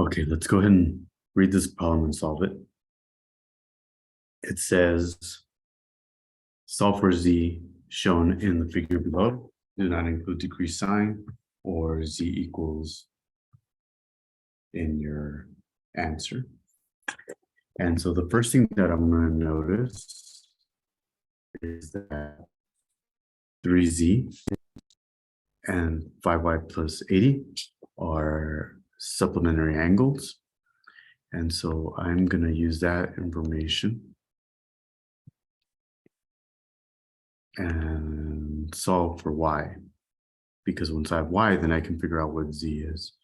Okay, let's go ahead and read this problem and solve it. It says, solve for z shown in the figure below. Do not include decreased sign or z equals in your answer. And so the first thing that I'm going to notice is that 3z and 5y plus 80 are supplementary angles. And so I'm going to use that information and solve for y, because once I have y, then I can figure out what z is.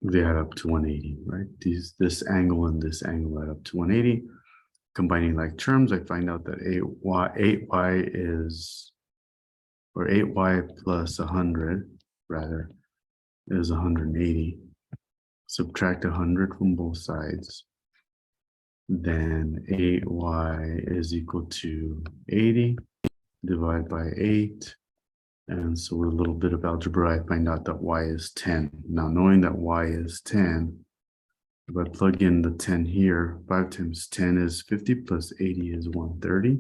They add up to 180, right? This angle and this angle add up to 180. Combining like terms, I find out that 8y is, or 8y plus 100 rather, is 180. Subtract 100 from both sides. Then 8y is equal to 80, divide by 8. And so with a little bit of algebra, I find out that y is 10. Now, knowing that y is 10, if I plug in the 10 here, 5 times 10 is 50 plus 80 is 130.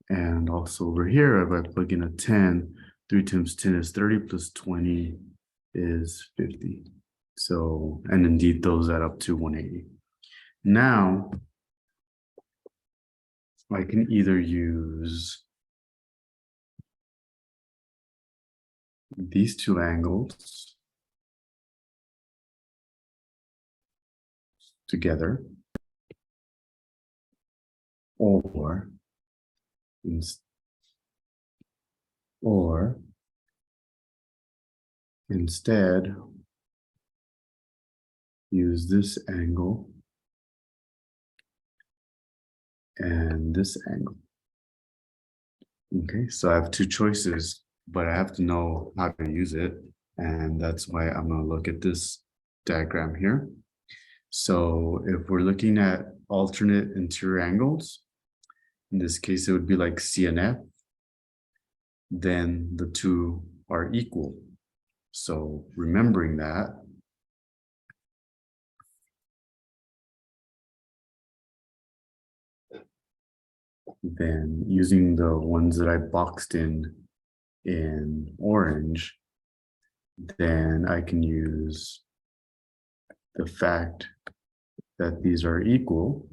And also over here, if I plug in a 10, 3 times 10 is 30 plus 20 is 50. So, and indeed, those add up to 180. Now, I can either use these two angles together, or instead use this angle and this angle. Okay, so I have two choices, but I have to know how to use it. And that's why I'm going to look at this diagram here. So if we're looking at alternate interior angles, in this case, it would be like C and F, then the two are equal. So remembering that, then using the ones that I boxed in orange, then I can use the fact that these are equal,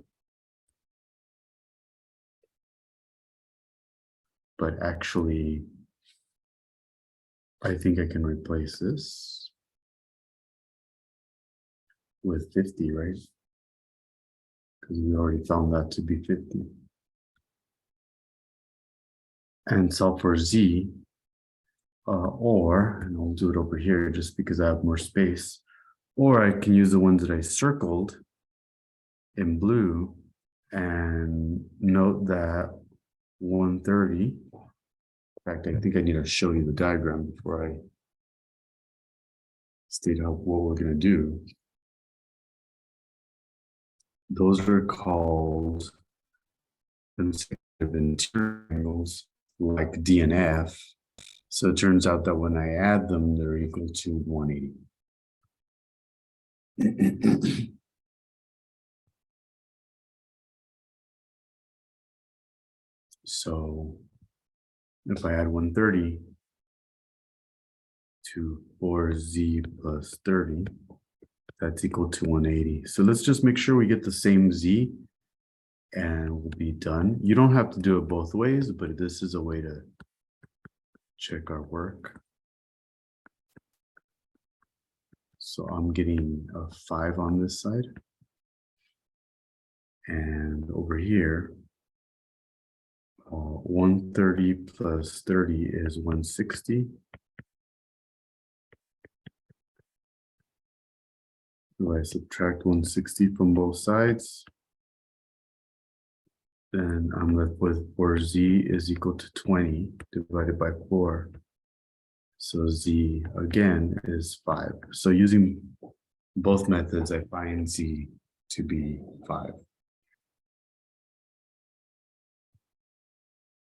but actually, I think I can replace this with 50, right? Because we already found that to be 50. And solve for z, and I'll do it over here just because I have more space, or I can use the ones that I circled in blue and note that 130. In fact, I think I need to show you the diagram before I state out what we're going to do. Those are called consecutive interior angles, like D and F. So it turns out that when I add them, they're equal to 180. So if I add 130 to 4z plus 30, that's equal to 180. So let's just make sure we get the same z and we'll be done. You don't have to do it both ways, but this is a way to check our work. So I'm getting a 5 on this side. And over here, 130 plus 30 is 160. If I subtract 160 from both sides, then I'm left with 4z is equal to 20 divided by 4. So z again is 5. So using both methods, I find z to be 5.